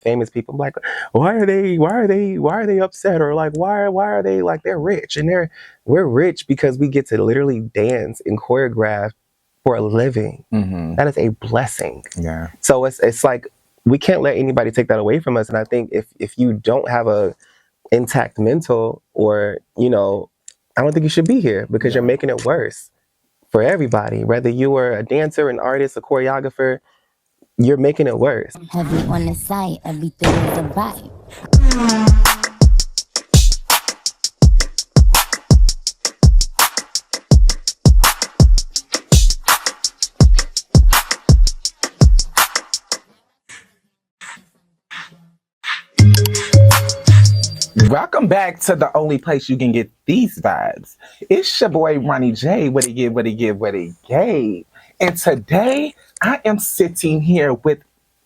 famous people. I'm like, why are they upset? Or like, why are they like, they're rich and we're rich because we get to literally dance and choreograph for a living. That is a blessing. Yeah. So it's like, we can't let anybody take that away from us. And I think if you don't have a intact mental, or, you know, I don't think you should be here, because you're making it worse for everybody. Whether you are a dancer, an artist, a choreographer, you're making it worse. Heavy on the site, everything is a vibe. Welcome back to the only place you can get these vibes. It's your boy Ronnie J. What he gave. And today I am sitting here with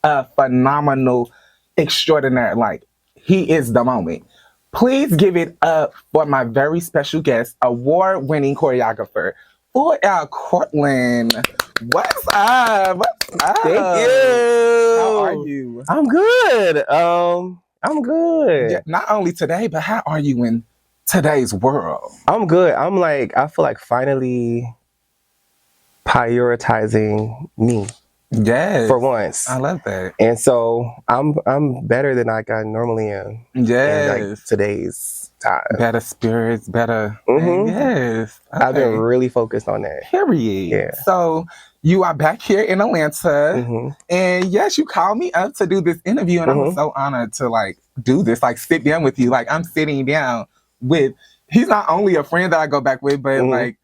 a phenomenal, extraordinary, like, he is the moment. Please give it up for my very special guest, award-winning choreographer, Fullout Cortland. What's up? Thank you. How are you? I'm good. I'm good. Yeah, not only today, but how are you in today's world? I'm good. I feel like finally prioritizing me. Yes. For once. I love that. And so I'm better than I normally am. Yes. In like today's time. Better spirits, better. Yes. Okay. I've been really focused on that. Period. Yeah. So you are back here in Atlanta. And yes, you called me up to do this interview, and I'm so honored to like do this, like sit down with you. Like, I'm sitting down with, he's not only a friend that I go back with, but like,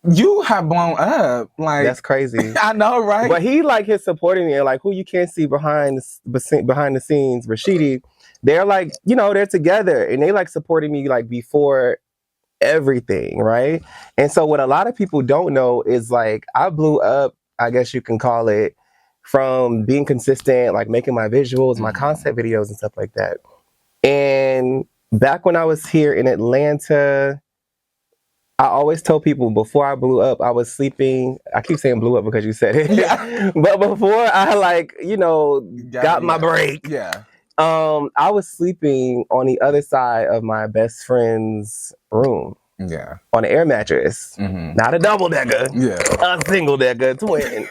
you have blown up. Like, that's crazy. I know, right? But he like is supporting me, and like, who you can't see behind the scenes, Rashidi, they're like, you know, they're together, and they like supporting me like before everything, right? And so what a lot of people don't know is like, I blew up, I guess you can call it, from being consistent, like making my visuals, my concept videos and stuff like that. And back when I was here in Atlanta, I always tell people, before I blew up, I was sleeping. I keep saying blew up because you said it. Yeah. But before I, like, you know, got my break. Yeah. I was sleeping on the other side of my best friend's room. Yeah. On an air mattress. Not a double decker. Yeah. A single decker twin.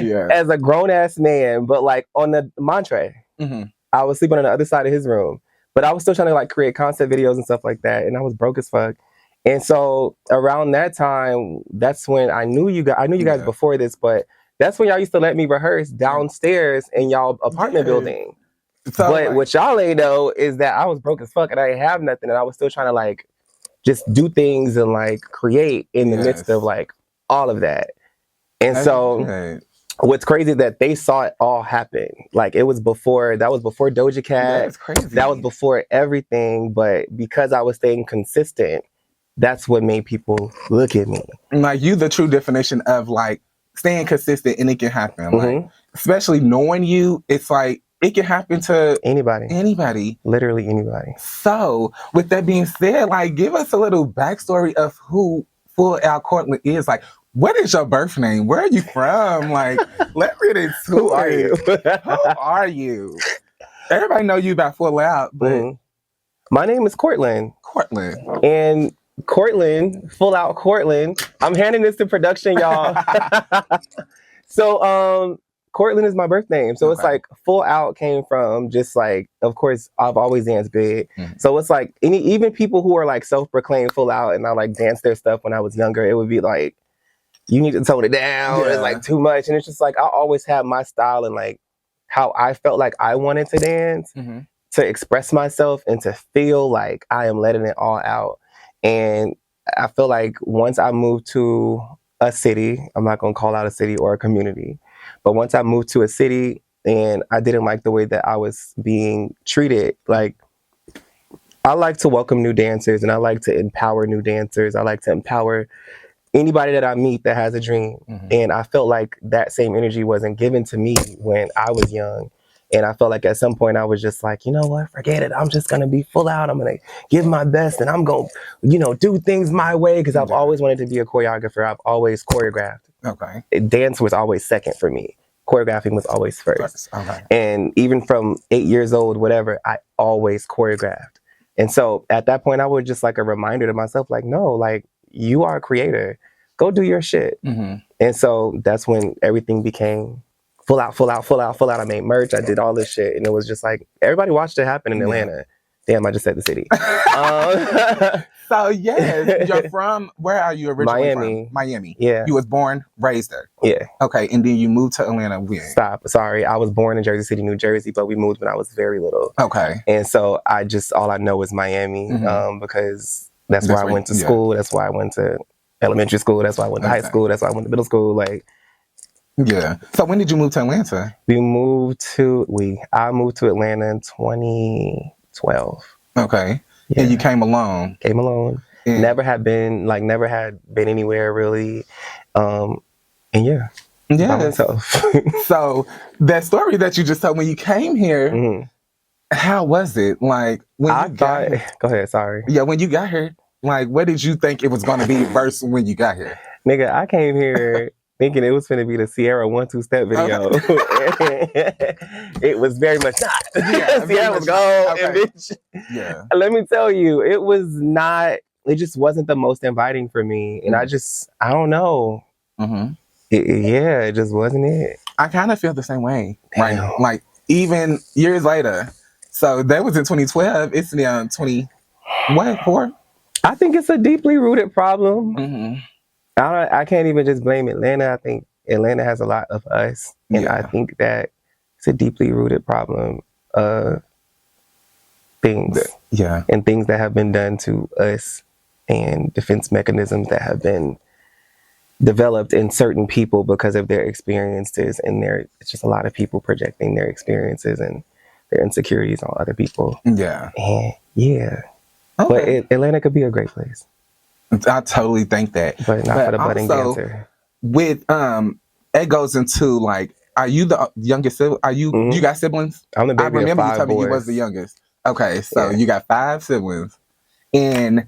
Yeah. As a grown ass man, but like on the mantra. I was sleeping on the other side of his room. But I was still trying to like create concept videos and stuff like that. And I was broke as fuck. And so around that time, that's when I knew you guys. I knew you guys before this, but that's when y'all used to let me rehearse downstairs in y'all apartment building. So, but what y'all ain't know is that I was broke as fuck and I didn't have nothing, and I was still trying to like just do things and like create in the midst of like all of that. And so what's crazy is that they saw it all happen. Like, it was before, that was before Doja Cat. That's crazy. That was before everything. But because I was staying consistent, that's what made people look at me. Like, you the true definition of like staying consistent, and it can happen. Like, especially knowing you, it's like it can happen to anybody. Literally anybody. So with that being said, like, give us a little backstory of who Fullout Cortland is. Like, what is your birth name? Where are you from? Like, let's get into Who are you? Who are you? Everybody know you by Fullout, but my name is Cortland. Cortland. And Cortland, Fullout Cortland. I'm handing this to production, y'all. So, Cortland is my birth name. So it's like Fullout came from just like, of course, I've always danced big. So it's like even people who are like self-proclaimed Fullout, and I like danced their stuff when I was younger, it would be like, you need to tone it down. It's like too much. And it's just like, I always have my style and like how I felt like I wanted to dance, to express myself and to feel like I am letting it all out. And I feel like once I moved to a city, I'm not going to call out a city or a community, but once I moved to a city and I didn't like the way that I was being treated, like, I like to welcome new dancers and I like to empower new dancers. I like to empower anybody that I meet that has a dream. And I felt like that same energy wasn't given to me when I was young. And I felt like at some point I was just like, you know what, forget it. I'm just going to be full out. I'm going to give my best and I'm going to, you know, do things my way. Because I've always wanted to be a choreographer. I've always choreographed. Dance was always second for me. choreographing was always first. Okay. And even from 8 years old, whatever, I always choreographed. And so at that point, I was just like a reminder to myself, like, no, like, you are a creator. Go do your shit. And so that's when everything became full out. I made merch. I did all this shit. And it was just like, everybody watched it happen in Atlanta. Damn, I just said the city. So, yes, you're from, where are you originally Miami. from? Miami. Yeah. You was born, raised there. Yeah. Okay, and then you moved to Atlanta when? Stop. Sorry. I was born in Jersey City, New Jersey, but we moved when I was very little. Okay. And so all I know is Miami because that's where I went to school. That's why I went to elementary school. That's why I went to high school. That's why I went to middle school. Like, yeah. So when did you move to Atlanta? I moved to Atlanta in 2012. Okay. Yeah. And you came alone. Yeah. Never had been anywhere really. And yeah. By myself. So that story that you just told when you came here, how was it? Like when you got here? Go ahead, sorry. Yeah, when you got here, like what did you think it was gonna be versus when you got here? Nigga, I came here thinking it was gonna be the Sierra 1-2-step video. It was very much not. Yeah, Sierra was gone. Okay. And bitch, yeah. let me tell you, it was not. It just wasn't the most inviting for me, and I don't know. It just wasn't it. I kind of feel the same way. Damn. Right? Like even years later. So that was in 2012. It's now 4? I think it's a deeply rooted problem. I can't even just blame Atlanta. I think Atlanta has a lot of us. And I think that it's a deeply rooted problem of things. Yeah. And things that have been done to us and defense mechanisms that have been developed in certain people because of their experiences. And it's just a lot of people projecting their experiences and their insecurities on other people. Yeah. And yeah. Okay. But Atlanta could be a great place. I totally think that. But not for the budding dancer. With it goes into like, are you the youngest sibling? You got siblings? I'm the baby. I remember of 5 you told me boys. you was the youngest. Okay, so you got 5 siblings. And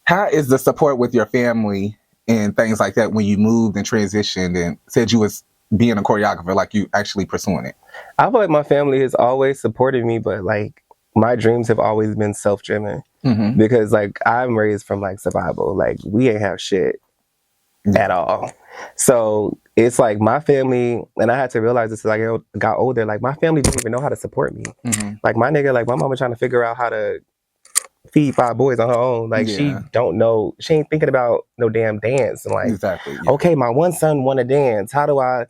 how is the support with your family and things like that when you moved and transitioned and said you was being a choreographer, like you actually pursuing it? I feel like my family has always supported me, but like my dreams have always been self-driven because like I'm raised from like survival. Like we ain't have shit at all. So it's like my family, and I had to realize this as I got older, like my family didn't even know how to support me. Like my mama trying to figure out how to feed 5 boys on her own. Like she don't know, she ain't thinking about no damn dance. And like, okay, my one son want to dance. How do I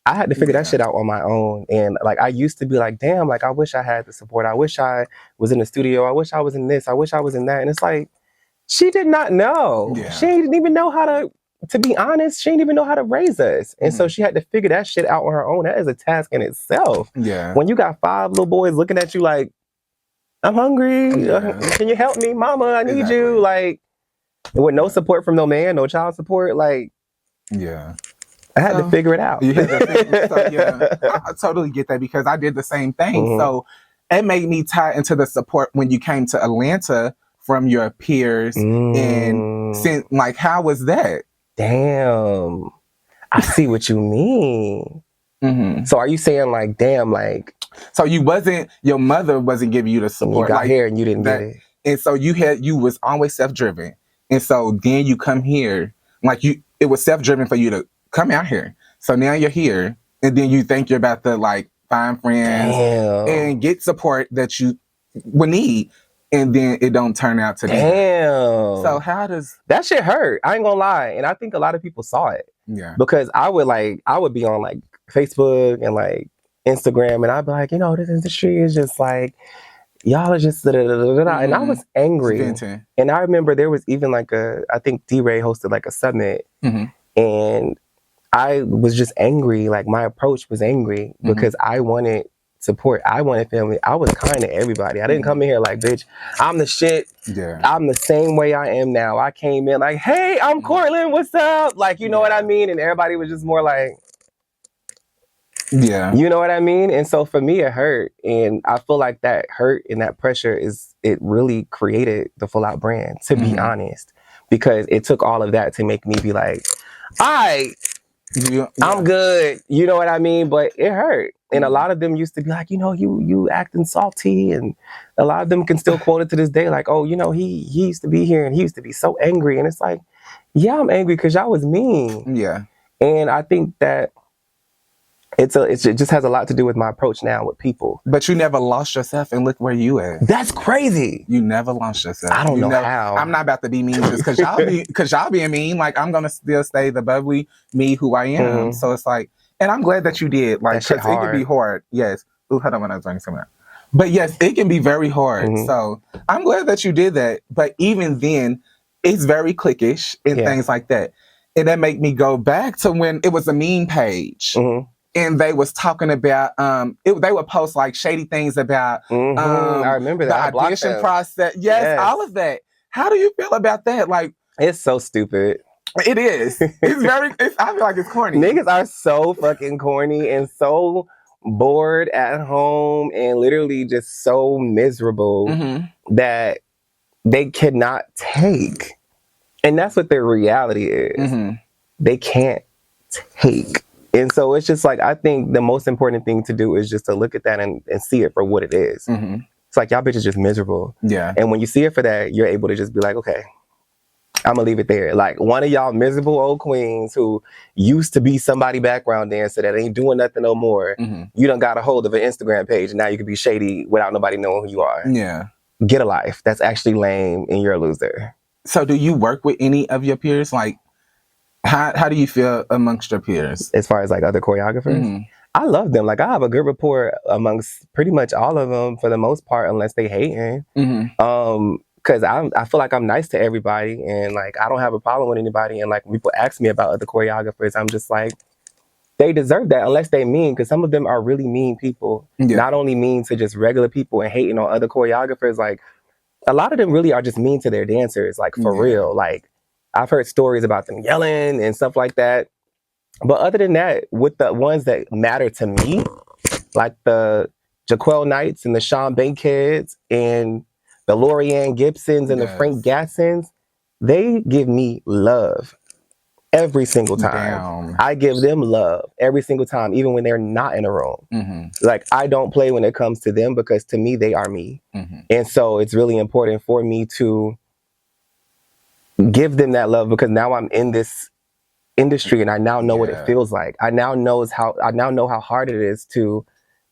had to figure that shit out on my own. And like, I used to be like, damn, like I wish I had the support. I wish I was in the studio. I wish I was in this. I wish I was in that. And it's like, she did not know. Yeah. She didn't even know how to be honest, she didn't even know how to raise us. And so she had to figure that shit out on her own. That is a task in itself. Yeah. When you got 5 little boys looking at you like, I'm hungry. Can you help me? Mama, I need you. Like, with no support from no man, no child support. Like, I had to figure it out. I totally get that because I did the same thing. So it made me tie into the support when you came to Atlanta from your peers. And like, how was that? Damn. I see what you mean. So are you saying like, damn, like... So your mother wasn't giving you the support. You got here and you didn't get it. And so you was always self-driven. And so then you come here, like it was self-driven for you to come out here. So now you're here and then you think you're about to like find friends and get support that you would need. And then it don't turn out to that. Damn. So how does... That shit hurt. I ain't gonna lie. And I think a lot of people saw it. Yeah. Because I would be on like Facebook and like Instagram and I'd be like, this industry is just like, y'all are just da-da-da-da-da. And I was angry. And I remember there was even like I think D-Ray hosted like a summit and I was just angry. Like my approach was angry because I wanted support. I wanted family. I was kind to everybody. I didn't come in here like, bitch, I'm the shit. Yeah. I'm the same way I am now. I came in like, hey, I'm Cortland. What's up? Like, you know what I mean? And everybody was just more like, you know what I mean? And so for me, it hurt. And I feel like that hurt and that pressure it really created the Fullout brand, to be honest, because it took all of that to make me be like, I'm good. You know what I mean? But it hurt. And a lot of them used to be like, you acting salty. And a lot of them can still quote it to this day. Like, oh, he used to be here and he used to be so angry. And it's like, yeah, I'm angry because y'all was mean. Yeah. And I think that it just has a lot to do with my approach now with people. But you never lost yourself, and look where you at. That's crazy. You never lost yourself. I don't know how. I'm not about to be mean just because y'all being mean. Like, I'm gonna still stay the bubbly me who I am. So it's like, and I'm glad that you did. Like, because it can be hard. Yes. Ooh, hold on, when I was doing something. But yes, it can be very hard. So I'm glad that you did that. But even then, it's very cliquish and things like that. And that make me go back to when it was a meme page. And they was talking about, they would post like shady things about I remember that. The audition process. Yes, all of that. How do you feel about that? Like, it's so stupid. It is. I feel like it's corny. Niggas are so fucking corny and so bored at home and literally just so miserable that they cannot take. And that's what their reality is. They can't take. And so it's just like, I think the most important thing to do is just to look at that and see it for what it is. It's like, y'all bitches just miserable. Yeah. And when you see it for that, you're able to just be like, okay, I'm gonna leave it there. Like, one of y'all miserable old queens who used to be somebody background dancer that ain't doing nothing no more. You done got a hold of an Instagram page and now you can be shady without nobody knowing who you are. Yeah. Get a life. That's actually lame and you're a loser. So do you work with any of your peers? Like, how do you feel amongst your peers? As far as like other choreographers? I love them. Like, I have a good rapport amongst pretty much all of them for the most part, unless they hating. Because I feel like I'm nice to everybody and like I don't have a problem with anybody. And like when people ask me about other choreographers, I'm just like, they deserve that unless they mean, because some of them are really mean people. Not only mean to just regular people and hating on other choreographers, like a lot of them really are just mean to their dancers, like for real. Like, I've heard stories about them yelling and stuff like that. But other than that, with the ones that matter to me, like the Jaquel Knights and the Sean Bankheads and the Lorianne Gibsons and the Frank Gadsons, they give me love every single time. I give them love every single time, even when they're not in a room. Like, I don't play when it comes to them because to me, they are me. And so it's really important for me to give them that love because now I'm in this industry and I now know what it feels like. I now know how hard it is to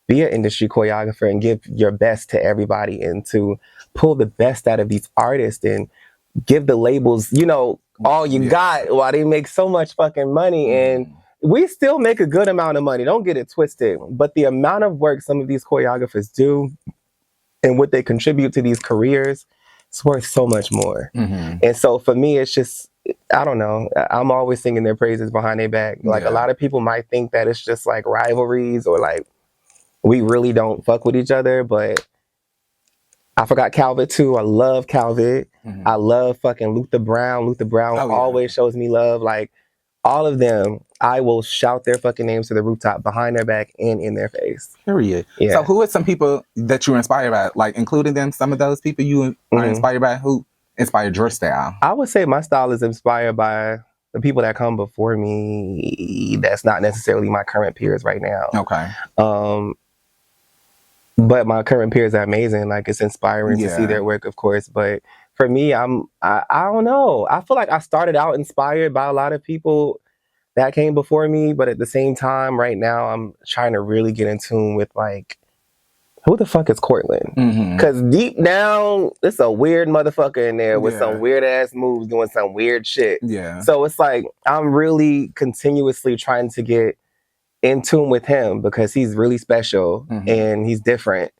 be an industry choreographer and give your best to everybody and to pull the best out of these artists and give the labels, all you got while they make so much fucking money. And we still make a good amount of money. Don't get it twisted. But the amount of work some of these choreographers do and what they contribute to these careers, it's worth so much more. And so for me, it's just, I don't know. I'm always singing their praises behind their back. Like, a lot of people might think that it's just like rivalries or like we really don't fuck with each other, but I forgot Calvin too. I love Calvin. I love fucking Luther Brown. Luther Brown always shows me love. Like, all of them, I will shout their fucking names to the rooftop behind their back and in their face. Period. Yeah. So who are some people that you're inspired by? Like, including them, some of those people you are inspired by? Who inspired your style? I would say my style is inspired by the people that come before me. That's not necessarily my current peers right now. Okay. But my current peers are amazing. Like, it's inspiring to see their work, of course. But for me, I don't know. I feel like I started out inspired by a lot of people that came before me. But at the same time, right now, I'm trying to really get in tune with, like, who the fuck is Cortland? Because deep down, it's a weird motherfucker in there with some weird ass moves doing some weird shit. So it's like, I'm really continuously trying to get in tune with him because he's really special and he's different.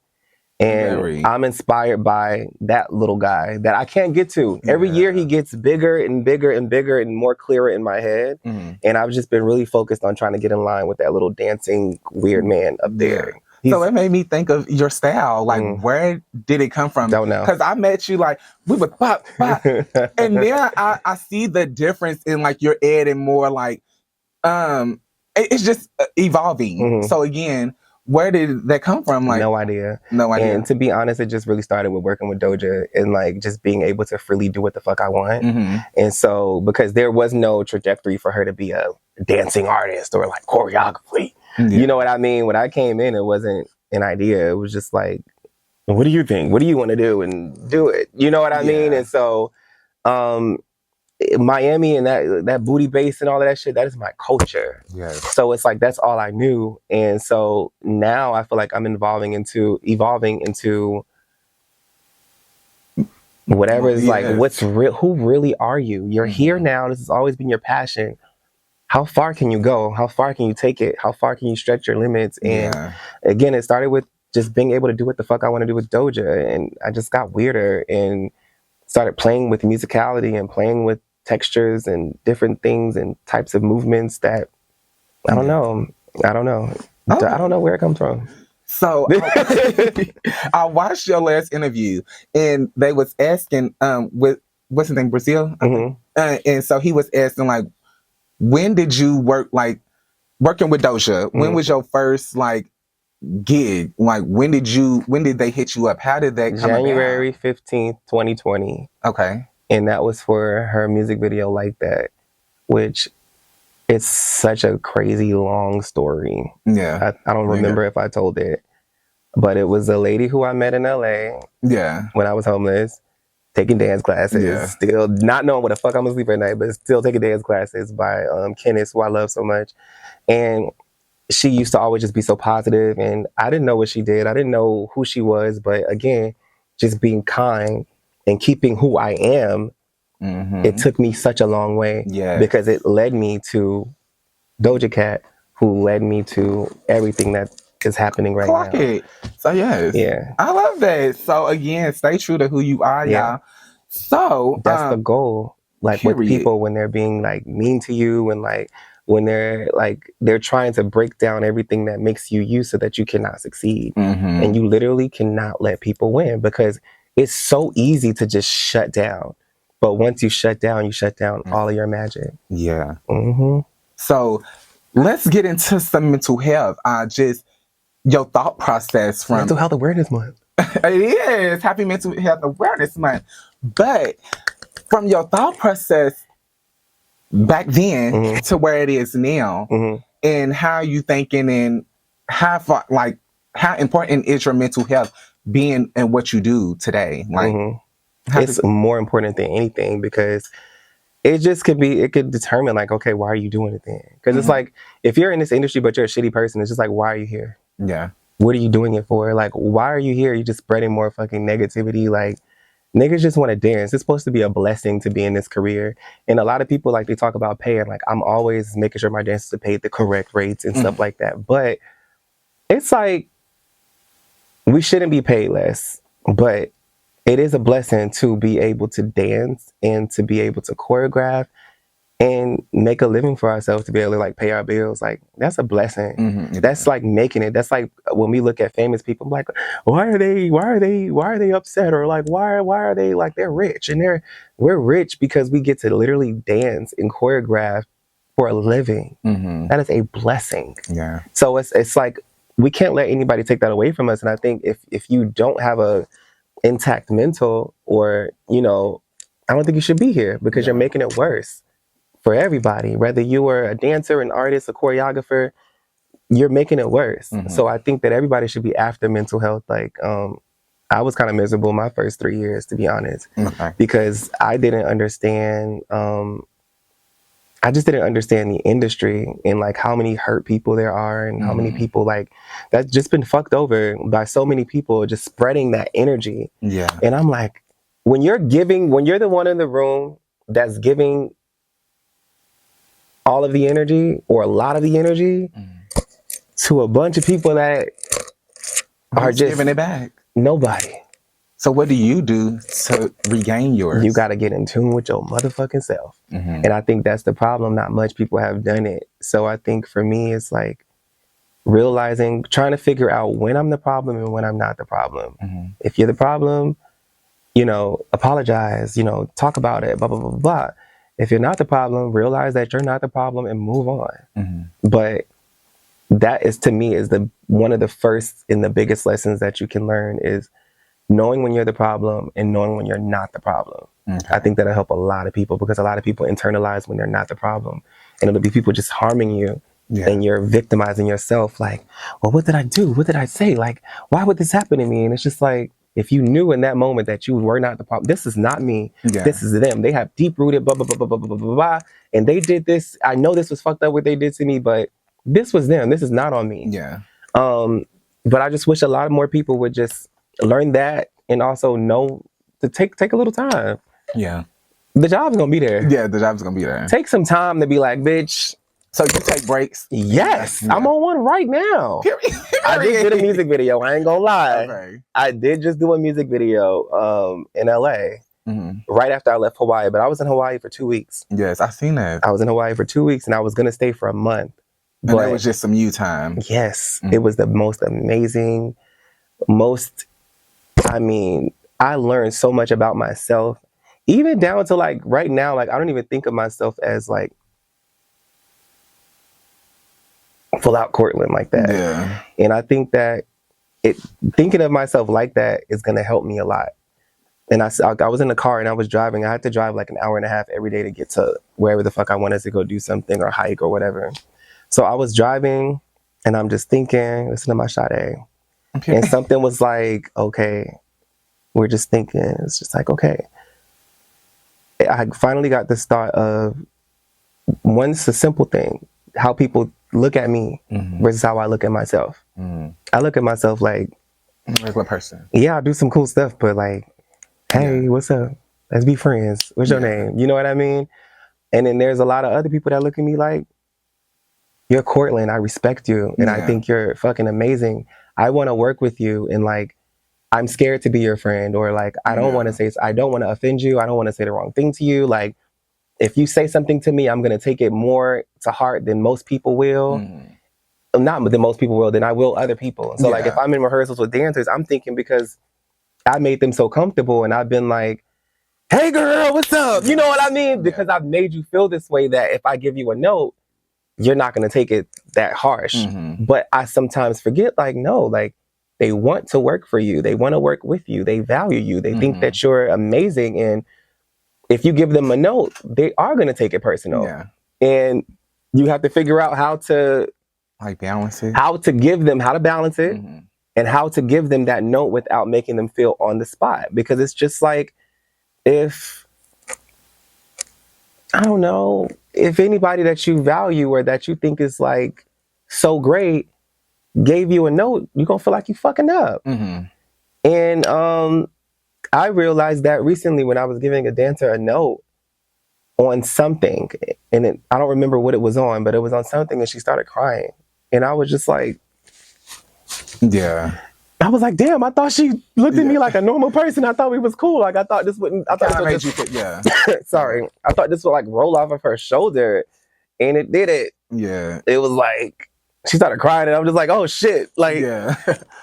And I'm inspired by that little guy that I can't get to. Every year he gets bigger and bigger and bigger and more clearer in my head. And I've just been really focused on trying to get in line with that little dancing weird man up there. So it made me think of your style. Like, where did it come from? Don't know. Because I met you, like, we would pop, pop. And then I see the difference in, like, your adding more, like, it's just evolving. So again, Where did that come from? Like, no idea. No idea. And to be honest, it just really started with working with Doja and like just being able to freely do what the fuck I want. And so because there was no trajectory for her to be a dancing artist or like choreography. You know what I mean? When I came in, it wasn't an idea. It was just like, what do you think? What do you want to do? And do it. You know what I mean? And so Miami and that booty bass and all of that shit, that is my culture. So it's like that's all I knew. And so now I feel like I'm evolving into whatever is like what's real. Who really are you? You're here now. This has always been your passion. How far can you go? How far can you take it? How far can you stretch your limits? And again, it started with just being able to do what the fuck I want to do with Doja. And I just got weirder and started playing with musicality and playing with textures and different things and types of movements that I don't know. I don't know where it comes from. So I watched your last interview and they was asking with what's his name, Brazil? And so he was asking like, when did you work, like working with Doja? When was your first like gig? Like when did they hit you up? How did that come January 15th, 2020. Okay. And that was for her music video Like That, which it's such a crazy long story. I don't remember if I told it, but it was a lady who I met in LA when I was homeless, taking dance classes, still not knowing what the fuck I'm gonna sleep at night, but still taking dance classes by Kenneth, who I love so much. And she used to always just be so positive, and I didn't know what she did. I didn't know who she was, but again, just being kind and keeping who I am, it took me such a long way because it led me to Doja Cat, who led me to everything that is happening right now. So I love that. So again, stay true to who you are, y'all. So that's the goal. Like with people when they're being like mean to you and like when they're trying to break down everything that makes you so that you cannot succeed. And you literally cannot let people win because it's so easy to just shut down. But once you shut down all of your magic. So let's get into some mental health. Just your thought process from Mental Health Awareness Month. It is Happy Mental Health Awareness Month. But from your thought process back then to where it is now, and how you thinking and how far, like how important is your mental health being in what you do today? Like it's more important than anything because it could determine like, okay, why are you doing it then? Because it's like, if you're in this industry but you're a shitty person, it's just like, why are you here? What are you doing it for? Like, why are you here? You're just spreading more fucking negativity. Like, niggas just want to dance. It's supposed to be a blessing to be in this career. And a lot of people, like, they talk about pay, and like, I'm always making sure my dancers are paid the correct rates and stuff like that. But it's like, we shouldn't be paid less, but it is a blessing to be able to dance and to be able to choreograph and make a living for ourselves, to be able to like pay our bills. Like, that's a blessing. That's like making it. That's like when we look at famous people, I'm like, why are they upset? Or like, why are they like, they're rich? And we're rich because we get to literally dance and choreograph for a living. That is a blessing. So it's like, we can't let anybody take that away from us. And I think if you don't have a intact mental, or, you know, I don't think you should be here because you're making it worse for everybody. Whether you are a dancer, an artist, a choreographer, you're making it worse. So I think that everybody should be after mental health. Like, I was kind of miserable my first 3 years, to be honest, because I didn't understand, I just didn't understand the industry and like how many hurt people there are and how many people like that's just been fucked over by so many people just spreading that energy. And I'm like, when you're the one in the room that's giving all of the energy or a lot of the energy to a bunch of people that are just giving it back. Nobody. So what do you do to regain yours? You got to get in tune with your motherfucking self. And I think that's the problem. Not much people have done it. So I think for me, it's like realizing, trying to figure out when I'm the problem and when I'm not the problem. If you're the problem, you know, apologize, you know, talk about it, blah, blah, blah, blah. If you're not the problem, realize that you're not the problem and move on. But that is, to me, is the one of the first and the biggest lessons that you can learn is knowing when you're the problem and knowing when you're not the problem. Okay. I think that'll help a lot of people because a lot of people internalize when they're not the problem, and it'll be people just harming you. Yeah. And you're victimizing yourself like, well, what did I do? What did I say? Like, why would this happen to me? And it's just like, if you knew in that moment that you were not the problem, this is not me. Yeah. This is them. They have deep rooted blah, blah, blah, blah, blah, blah, blah, blah. And they did this. I know this was fucked up what they did to me, but this was them. This is not on me. Yeah. But I just wish a lot more people would just learn that and also know to take a little time. Yeah. The job's gonna be there. Yeah, the job's gonna be there. Take some time to be like, bitch. So you take breaks? Yes, Yeah. I'm on one right now. Period. I just did a music video. I ain't gonna lie. Okay. I did just do a music video in LA right after I left Hawaii. But I was in Hawaii for 2 weeks. Yes, I seen that. I was in Hawaii for 2 weeks and I was gonna stay for a month. And that was just some you time. Yes, it was the most amazing, I learned so much about myself. Even down to like right now, like I don't even think of myself as like Fullout Cortland like that. Yeah. And I think that thinking of myself like that is going to help me a lot. And I was in the car and I was driving. I had to drive like an hour and a half every day to get to wherever the fuck I wanted to go do something or hike or whatever. So I was driving and I'm just thinking, listen to my Sade. Okay. And something was like, okay, we're just thinking. It's just like, okay. I finally got this thought of, it's a simple thing, how people look at me versus how I look at myself. I look at myself like regular person. Yeah, I do some cool stuff, but like, hey, what's up? Let's be friends. What's your name? You know what I mean? And then there's a lot of other people that look at me like, you're Cortland, I respect you, and I think you're fucking amazing. I want to work with you, and like, I'm scared to be your friend, or like, I don't want to say, I don't want to offend you. I don't want to say the wrong thing to you. Like, if you say something to me, I'm going to take it more to heart than most people will. Not than most people will, than I will other people. So like, if I'm in rehearsals with dancers, I'm thinking because I made them so comfortable and I've been like, hey girl, what's up? You know what I mean? Because I've made you feel this way that if I give you a note, you're not going to take it that harsh. But I sometimes forget, like, no, like, they want to work for you. They want to work with you. They value you. They think that you're amazing. And if you give them a note, they are going to take it personal. And you have to figure out how to balance it, how to balance it, and how to give them that note without making them feel on the spot. Because it's just like, if, I don't know, if anybody that you value or that you think is like so great gave you a note, you're gonna feel like you fucking up. And I realized that recently when I was giving a dancer a note on something, and I don't remember what it was on, but it was on something, and she started crying, and I was just like, I was like, damn, I thought she looked at me like a normal person. I thought we was cool. Like, I thought this wouldn't, I thought this would just, sorry, I thought this would like roll off of her shoulder, and it did it. It was like, she started crying, and I was just like, oh shit. Like,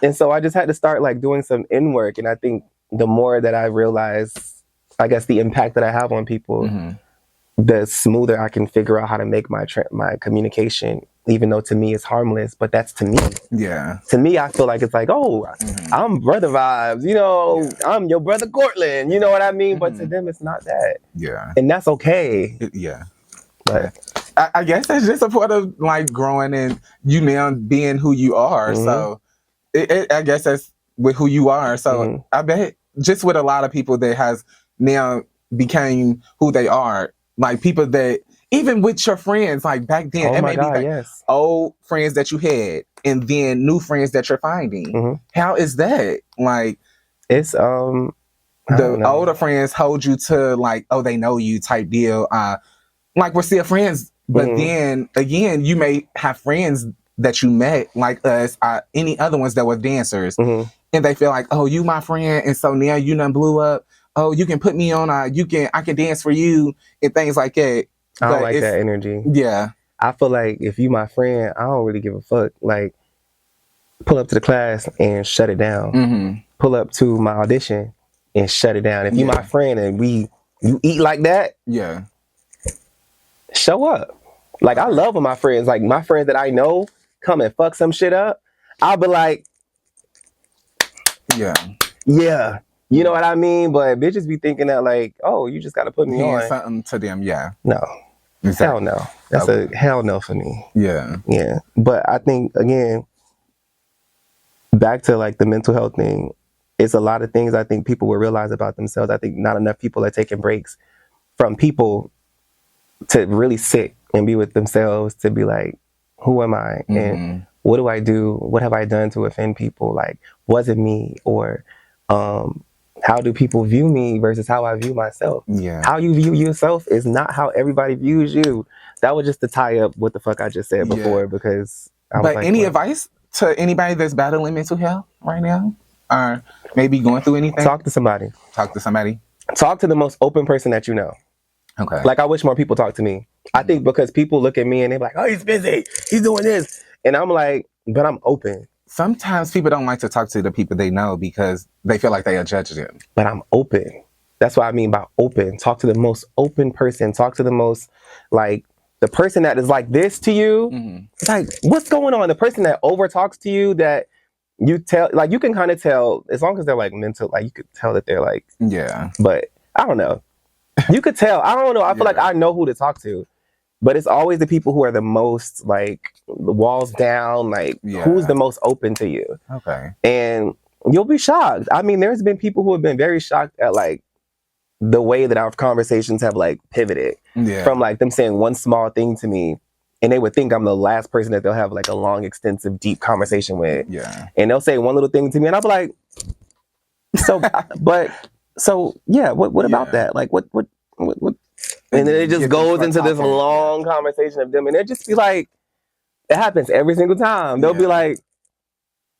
and so I just had to start like doing some in work. And I think the more that I realize, I guess, the impact that I have on people, the smoother I can figure out how to make my communication, even though to me it's harmless, but that's to me. To me, I feel like it's like, oh, I'm brother vibes, you know, I'm your brother Cortland, you know what I mean? But to them, it's not that. And that's okay. But I guess that's just a part of like growing and you now being who you are. So I guess that's with who you are. So I bet just with a lot of people that has now became who they are, like people that even with your friends, like back then, it may be like old friends that you had and then new friends that you're finding. How is that? Like, it's the older friends hold you to like, oh, they know you type deal. Like, we're still friends, but then again, you may have friends that you met like us, any other ones that were dancers, and they feel like, oh, you my friend, and so now you done blew up. Oh, you can put me on. I can dance for you and things like that. I don't like that energy. I feel like if you my friend, I don't really give a fuck. Like, pull up to the class and shut it down. Pull up to my audition and shut it down. If you my friend and you eat like that, show up. Like, I love when my friends, like my friends that I know, come and fuck some shit up, I'll be like, yeah. You know what I mean? But bitches be thinking that like, oh, you just got to put me on. Something to them, yeah. No. Exactly. Hell no. That's a hell no for me. Yeah. But I think, again, back to like the mental health thing, it's a lot of things I think people will realize about themselves. I think not enough people are taking breaks from people to really sit and be with themselves, to be like, who am I? And what do I do? What have I done to offend people? Like, was it me? Or how do people view me versus how I view myself? Yeah. How you view yourself is not how everybody views you. That was just to tie up what the fuck I just said before, because I was like, any advice to anybody that's battling mental health right now? Or maybe going through anything? Talk to somebody. Talk to somebody? Talk to the most open person that you know. Okay. Like, I wish more people talk to me. I think because people look at me and they're like, oh, he's busy, he's doing this. And I'm like, but I'm open. Sometimes people don't like to talk to the people they know because they feel like they are judging them. But I'm open. That's what I mean by open. Talk to the most open person. Talk to the most, like, the person that is like this to you. It's like, what's going on? The person that over talks to you, that you tell, like, you can kind of tell, as long as they're like mental, like, you could tell that they're like, but I don't know. You could tell. I don't know. I feel like I know who to talk to. But it's always the people who are the most, like, the walls down, like, who's the most open to you. Okay. And you'll be shocked. I mean, there's been people who have been very shocked at, like, the way that our conversations have, like, pivoted. From, like, them saying one small thing to me, and they would think I'm the last person that they'll have, like, a long, extensive, deep conversation with. And they'll say one little thing to me, and I'll be like, so, what about that? Like, what? And then it just goes into this long conversation of them, and they'll just be like, it happens every single time. They'll be like,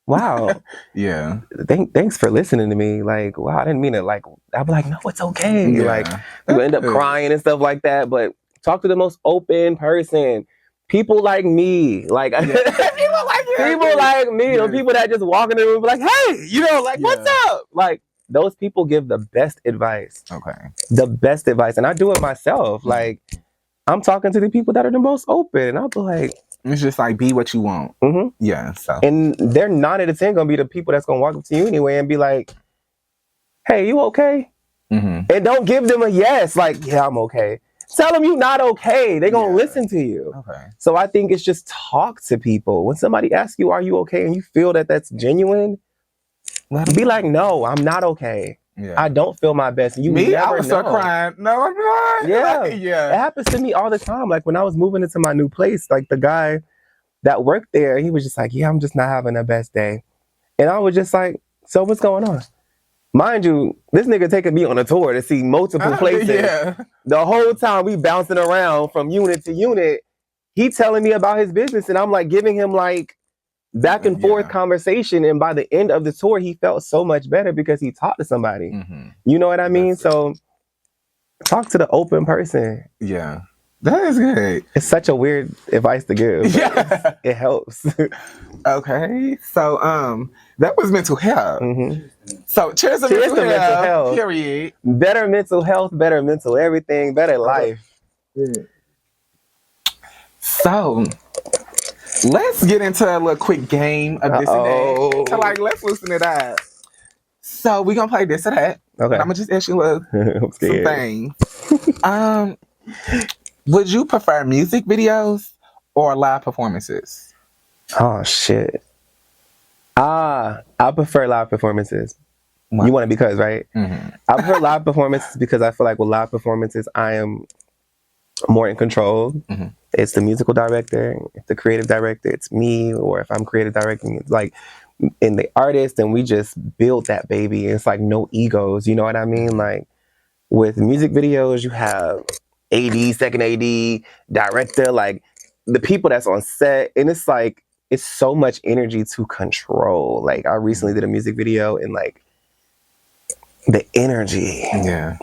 wow. Thanks for listening to me. Like, wow, I didn't mean it. Like, I'll be like, no, it's okay. Like, you end up crying and stuff like that. But talk to the most open person. People like me. Like, people like me. Or people that just walk in the room and be like, hey, you know, like, what's up? Like, those people give the best advice. Okay. The best advice. And I do it myself. Like, I'm talking to the people that are the most open. And I'll be like, it's just like, be what you want. Yeah. So. And they're 9 out of 10 gonna be the people that's gonna walk up to you anyway and be like, hey, you okay? And don't give them a yes, like, yeah, I'm okay. Tell them you're not okay. They're gonna listen to you. Okay. So I think it's just talk to people. When somebody asks you, are you okay? And you feel that that's genuine, be like, no, I'm not okay. I don't feel my best. You never I was know. start crying. No, I'm not. Yeah. It happens to me all the time. Like, when I was moving into my new place, like, the guy that worked there, he was just like, yeah, I'm just not having the best day. And I was just like, so what's going on? Mind you, this nigga taking me on a tour to see multiple places. The whole time we bouncing around from unit to unit, he telling me about his business, and I'm like giving him like back and forth conversation, and by the end of the tour he felt so much better because he talked to somebody. You know what I mean? So talk to the open person. That is good. It's such a weird advice to give. It helps. Okay, so that was mental health. So cheers to mental health. Period. Better mental health, better mental everything, better life. So let's get into a little quick game of this and that. So, like, let's loosen it up. So we're gonna play this or that. Okay. I'm gonna just ask you some things. Would you prefer music videos or live performances? Oh shit. I prefer live performances. Wow. You want it because, right? I prefer live performances because I feel like with live performances I am more in control. It's the musical director, it's the creative director, it's me, or if I'm creative directing, it's like in the artist, and we just build that baby. It's like no egos, you know what I mean? Like with music videos, you have AD, second AD, director, like the people that's on set, and it's like it's so much energy to control. Like I recently did a music video, and like the energy,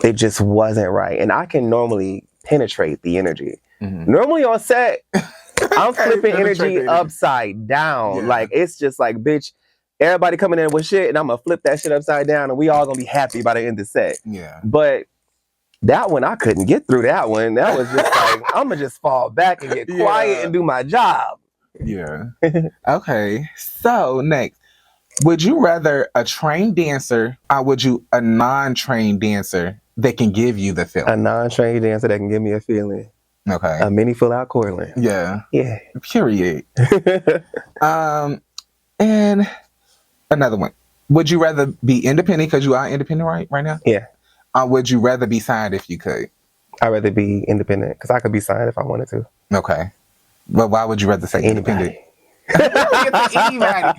it just wasn't right. And I can normally penetrate the energy. Normally on set, I'm flipping energy upside down. Like it's just like, bitch, everybody coming in with shit, and I'm gonna flip that shit upside down, and we all gonna be happy by the end of the set. But that one, I couldn't get through that one. That was just like, I'm gonna just fall back and get quiet and do my job. Yeah. Okay. So next, would you rather a trained dancer or would you a non-trained dancer that can give you the A feeling? non-trained dancer that can give me a feeling. Okay. A mini Fullout Cortland. Yeah. Yeah. Period. And another one. Would you rather be independent because you are independent right now? Yeah. Or would you rather be signed if you could? I'd rather be independent because I could be signed if I wanted to. Okay. But why would you rather say independent? Anybody.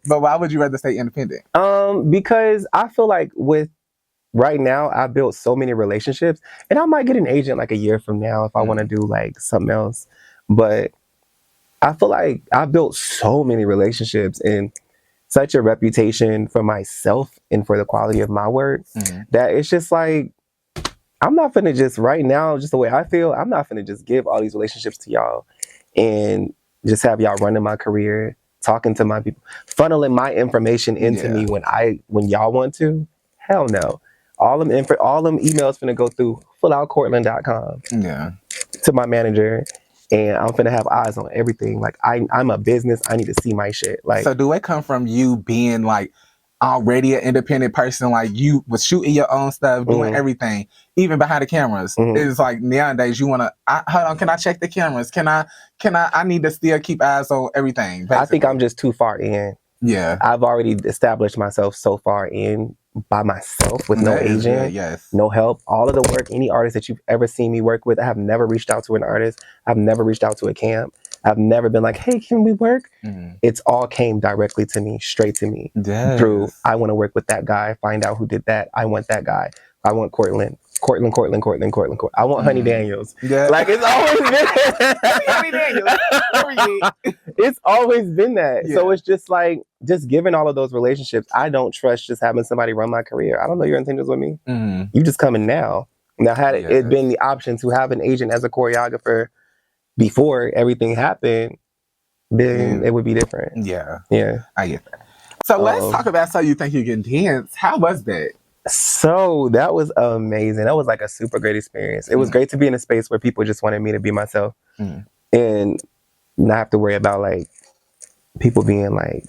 But why would you rather stay independent? Because I feel like with right now, I built so many relationships, and I might get an agent like a year from now if I want to do like something else. But I feel like I built so many relationships and such a reputation for myself and for the quality of my work that it's just like I'm not finna just right now, just the way I feel, I'm not finna just give all these relationships to y'all and just have y'all running my career, talking to my people, funneling my information into me when y'all want to. Hell no. All them emails finna go through fulloutcortland.com to my manager, and I'm finna have eyes on everything. Like I'm a business. I need to see my shit. Like, so do it come from you being like already an independent person, like you was shooting your own stuff, doing everything, even behind the cameras? It's like nowadays you wanna hold on, can I check the cameras? I need to still keep eyes on everything. Basically. I think I'm just too far in. Yeah. I've already established myself so far in by myself with no agent, no help. All of the work, any artist that you've ever seen me work with, I have never reached out to an artist. I've never reached out to a camp. I've never been like, hey, can we work? It's all came directly to me, straight to me. Through, I want to work with that guy, find out who did that. I want that guy. I want Cortland. I want Honey Daniels. Like it's always been Honey Daniels. It's always been that. So it's just like, just given all of those relationships, I don't trust just having somebody run my career. I don't know your intentions with me. You just coming now. Now, had it been the option to have an agent as a choreographer before everything happened, then it would be different. Yeah. I get that. So let's talk about So You Think You Can Dance. How was that? So that was amazing. That was like a super great experience. It was great to be in a space where people just wanted me to be myself and not have to worry about like people being like,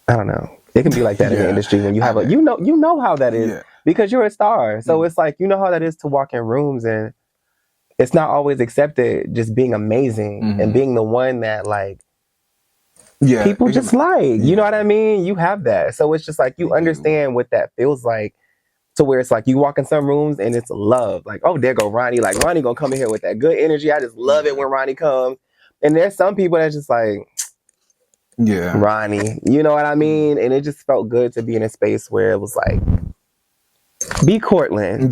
I don't know. It can be like that in the industry when you have you know how that is because you're a star. So it's like, you know how that is to walk in rooms and it's not always accepted just being amazing and being the one that like people just like, you know what I mean? You have that. So it's just like, you understand what that feels like, to where it's like you walk in some rooms and it's love. Like, oh, there go Ronnie. Like Ronnie gonna come in here with that good energy. I just love it when Ronnie comes. And there's some people that's just like, Ronnie, you know what I mean? And it just felt good to be in a space where it was like, be Cortland.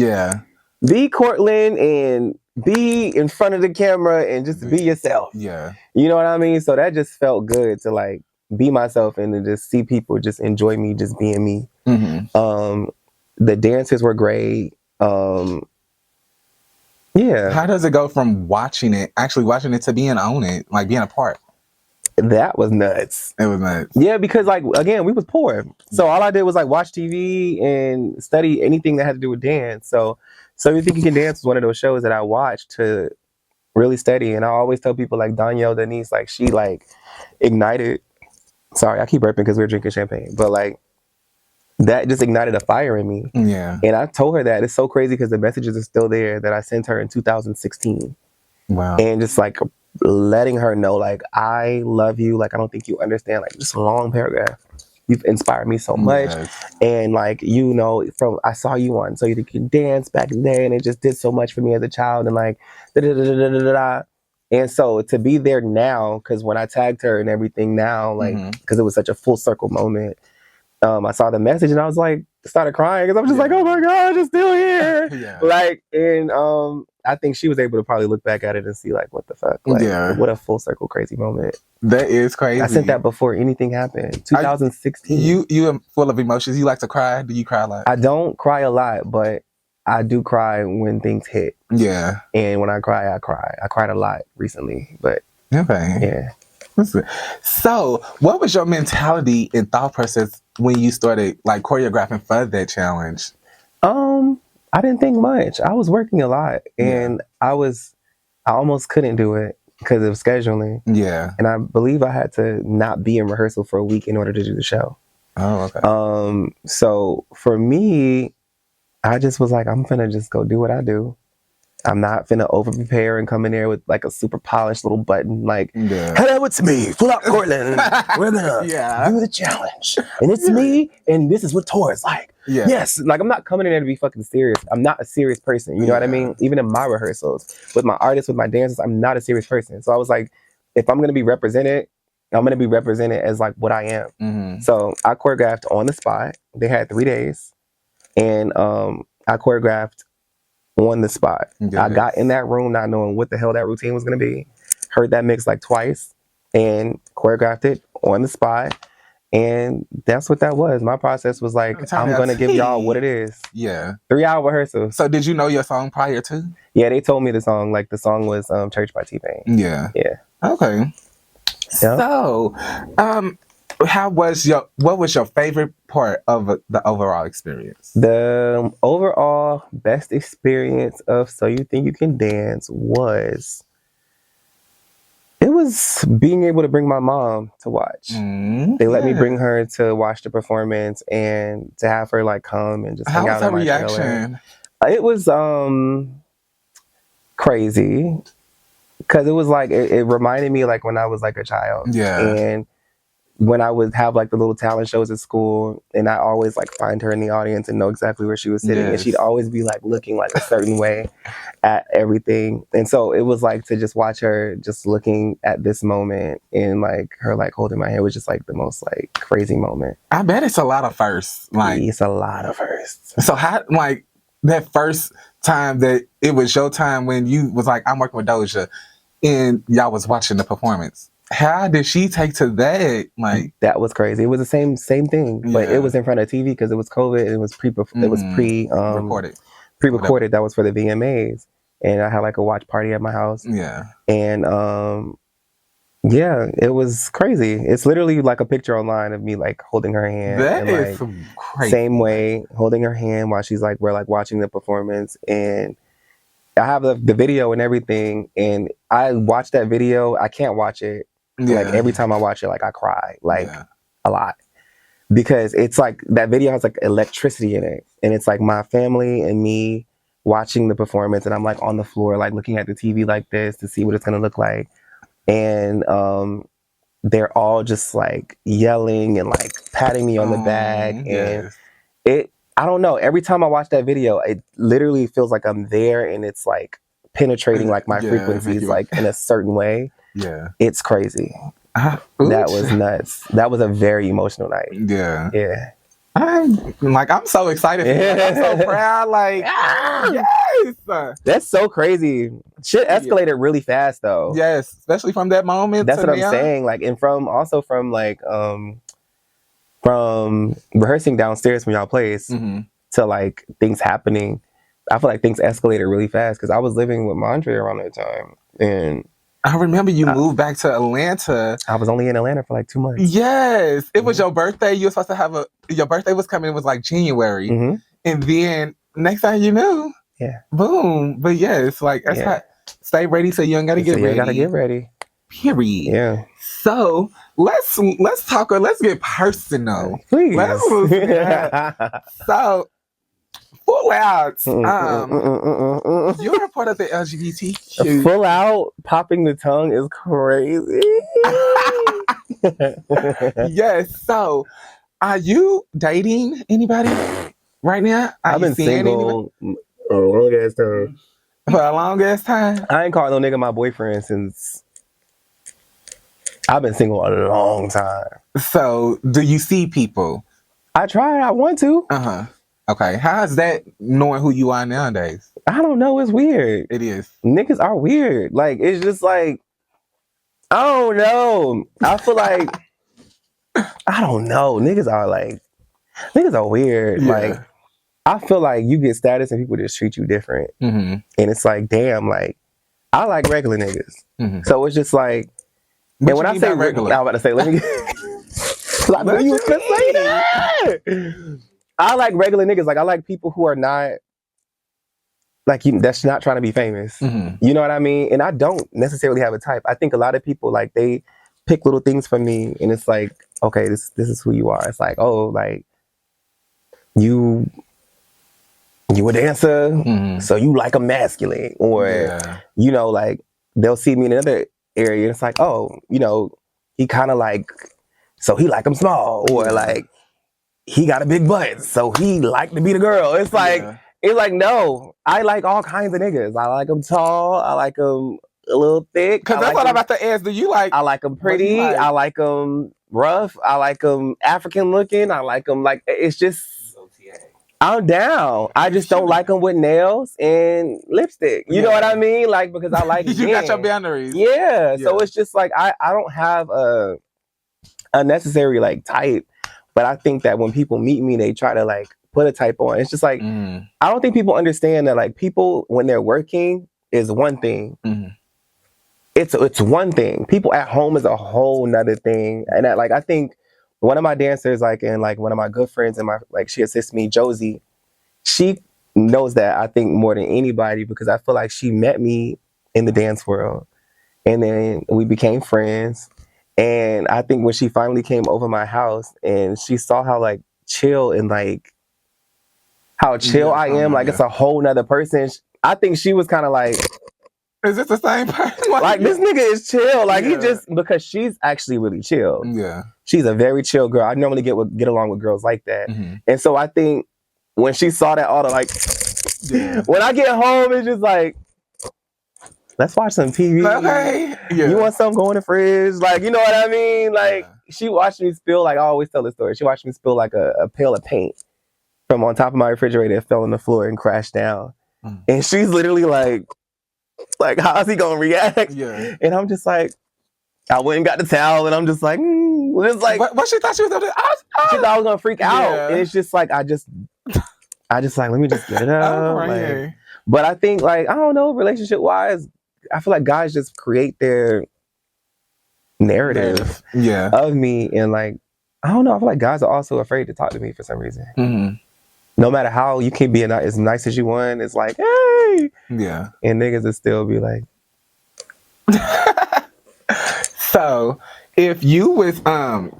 Be Cortland and be in front of the camera and just be yourself. You know what I mean? So that just felt good to like be myself and to just see people just enjoy me just being me. The dances were great. How does it go from actually watching it to being on it, like being a part? That was nuts. It was nuts. Yeah, because like, again, we was poor. So all I did was like watch TV and study anything that had to do with dance. So You Think You Can Dance was one of those shows that I watched to really study. And I always tell people like Danielle Denise, like she like ignited, sorry, I keep burping because we were drinking champagne, but like that just ignited a fire in me. And I told her that. It's so crazy because the messages are still there that I sent her in 2016. And just like letting her know, like, I love you. Like, I don't think you understand. Like, just a long paragraph. You've inspired me so much. And like, you know, I saw you on So You Think You Can Dance back in the day, and it just did so much for me as a child. And like, and so to be there now, because when I tagged her and everything now, like, because it was such a full circle moment, I saw the message and I was like, started crying because I'm just like, oh my God, you're still here. Like, and I think she was able to probably look back at it and see like, what the fuck? Like, what a full circle crazy moment. That is crazy. I sent that before anything happened. 2016. You are full of emotions. You like to cry? Do you cry a lot? I don't cry a lot, but I do cry when things hit. And when I cry, I cry. I cried a lot recently, but So, what was your mentality and thought process when you started like choreographing for that challenge? I didn't think much. I was working a lot and I almost couldn't do it. because of scheduling. Yeah. And I believe I had to not be in rehearsal for a week in order to do the show. Oh, okay. So for me, I just was like, I'm finna just go do what I do. I'm not finna over prepare and come in there with like a super polished little button like, hello, it's me, Fullout Cortland. We're gonna do the challenge. And it's me, and this is what tour is like. Yeah. Yes, like I'm not coming in there to be fucking serious. I'm not a serious person, you know what I mean? Even in my rehearsals, with my artists, with my dancers, I'm not a serious person. So I was like, if I'm gonna be represented, I'm gonna be represented as like what I am. Mm-hmm. So I choreographed on the spot. They had 3 days. And I choreographed on the spot. Yes. I got in that room not knowing what the hell that routine was going to be. Heard that mix like twice and choreographed it on the spot. And that's what that was. My process was like, I'm going to give y'all what it is. Yeah. 3-hour rehearsal. So did you know your song prior to? Yeah, they told me the song. Like the song was Church by T-Pain. Yeah. Yeah. Okay. Yeah. So, what was your favorite part of the overall experience? The overall best experience of So You Think You Can Dance was being able to bring my mom to watch. They let me bring her to watch the performance and to have her like come and just hang out in my reaction? It was crazy because it was like it reminded me like when I was like a child. Yeah. And when I would have like the little talent shows at school, and I always like find her in the audience and know exactly where she was sitting, and she'd always be like looking like a certain way at everything. And so it was like to just watch her just looking at this moment and like her like holding my hand was just like the most like crazy moment. I bet it's a lot of firsts. Like it's a lot of firsts. So how like that first time that it was your time when you was like, I'm working with Doja and y'all was watching the performance. How did she take to that? Like that was crazy. It was the same thing, but it was in front of TV because it was COVID. It was pre-recorded. That was for the VMAs, and I had like a watch party at my house. Yeah, and yeah, it was crazy. It's literally like a picture online of me like holding her hand. That and, is like, crazy. Same way, holding her hand while she's like we're like watching the performance and. I have the video and everything, and I watch that video. I can't watch it. Like every time I watch it, like I cry, like a lot, because it's like that video has like electricity in it, and it's like my family and me watching the performance, and I'm like on the floor, like looking at the TV like this to see what it's gonna look like, and they're all just like yelling and like patting me on the back, and I don't know. Every time I watch that video, it literally feels like I'm there, and it's like penetrating like my frequencies, like in a certain way. Yeah, it's crazy. That was nuts. That was a very emotional night. Yeah, yeah. I'm so excited. I'm so proud. Like, yes, that's so crazy. Shit escalated really fast, though. Yes, especially from that moment. That's what I'm saying. Like, and from rehearsing downstairs from y'all place to like things happening. I feel like things escalated really fast because I was living with Mondre around that time, and I remember you moved back to Atlanta. I was only in Atlanta for like 2 months. Yes. It was your birthday. You were supposed to have your birthday was coming, it was like January. And then next thing you knew, boom. But yeah, it's like, that's how, stay ready so you ain't got to get ready. You got to get ready. Period. Yeah. So let's talk, let's get personal. Please. So, Fullout. You're a part of the LGBTQ. Fullout popping the tongue is crazy. Yes. So, are you dating anybody right now? I've been single a long ass time. For a long ass time? I ain't called no nigga my boyfriend since. I've been single a long time. So, do you see people? I try. I want to. Okay. How is that knowing who you are nowadays? I don't know. It's weird. It is. Niggas are weird. Like, it's just like, I don't know. I feel like, I don't know. Niggas are weird. Yeah. Like, I feel like you get status and people just treat you different. And it's like, damn, like, I like regular niggas. So it's just like, but and when I say regular, I'm about to say, let me like, you was gonna say that. I like regular niggas. Like, I like people who are not like that's not trying to be famous. You know what I mean? And I don't necessarily have a type. I think a lot of people like they pick little things from me, and it's like, okay, this is who you are. It's like, oh, like you a dancer, so you like a masculine, or you know, like they'll see me in another area, and it's like, oh, you know, he kind of like, so he like them small, or like he got a big butt, so he like to be the girl. It's like. It's like, no, I like all kinds of niggas. I like them tall. I like them a little thick. Because that's what I'm about to ask. Do you like? I like them pretty. Like? I like them rough. I like them African looking. I like them like, it's just, I'm down. I just don't like them with nails and lipstick. You know what I mean? Like, because I like you got your boundaries. Yeah. So it's just like, I don't have a necessary like type. But I think that when people meet me, they try to like, put a type on. It's just like, I don't think people understand that like people when they're working is one thing. It's one thing. People at home is a whole nother thing. And that, like, I think one of my dancers, like, and like one of my good friends and my, like, she assists me, Josie, she knows that I think more than anybody because I feel like she met me in the dance world and then we became friends. And I think when she finally came over my house and she saw how like chill and like how chill I am, like it's a whole nother person. I think she was kind of like, is this the same person? Like this nigga is chill. Like he just, because she's actually really chill. Yeah. She's a very chill girl. I normally get along with girls like that. And so I think when she saw that all the like, when I get home, it's just like, let's watch some TV. Okay. You want something, go in the fridge. Like, you know what I mean? Like she watched me spill, like I always tell this story. She watched me spill like a pail of paint from on top of my refrigerator. It fell on the floor and crashed down. And she's literally like, how's he gonna react? Yeah. And I'm just like, I went and got the towel and I'm just like, it's like, what she thought she was gonna do? She thought I was gonna freak out. And it's just like, I just like, let me just get it up. Like, but I think like, I don't know, relationship wise, I feel like guys just create their narrative of me. And like, I don't know, I feel like guys are also afraid to talk to me for some reason. No matter how you can be as nice as you want, it's like, hey. Yeah. And niggas will still be like. So, if you was, well,